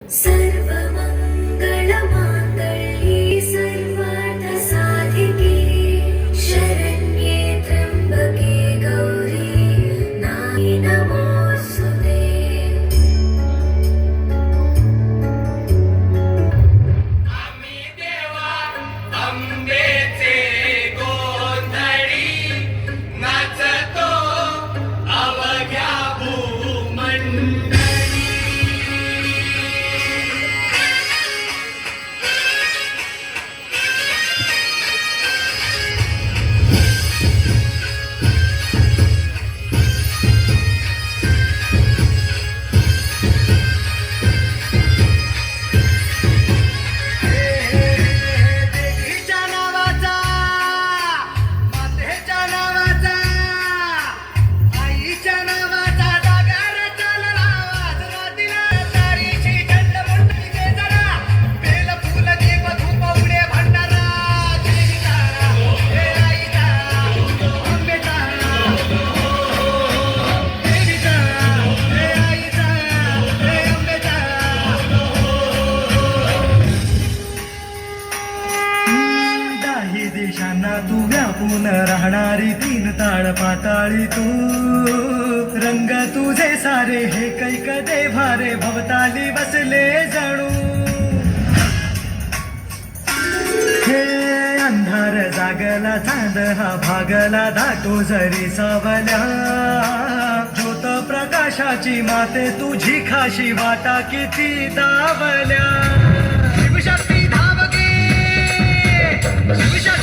सर्वमङ्गलमाङ्गल्ये सर्वार्थसाधिके शरण्ये त्र्यम्बके गौरी नारायणी नमोऽस्तुते। आम्ही देवा अंबेचे गोंधळी नाचतो अवघ्या भूमंडळी। देवीच्या नावाचा, मातेच्या नावाचा, आईच्या नावाचा जागर चालला वाजला दिला तारीची झंड मुंडके जरा बेल फुल दीप धूप उडे भंडारा देवीचा हे आईचा अंबेचा देवीचा हे आईचा हे अंबेचा। दाही दिशांना तू व्यापून राहणारी तीन ताळ पाताळी तू रंग तुझे सारे हे कैक देभारे भवताली बसले जणू। हे अंधार जागला चांद हा भागला दाटो जरी सावल्या ज्योत प्रकाशाची माते तुझी खाशी वाटा किती दावल्या। शिवशक्ती धावगे शिवशक्ती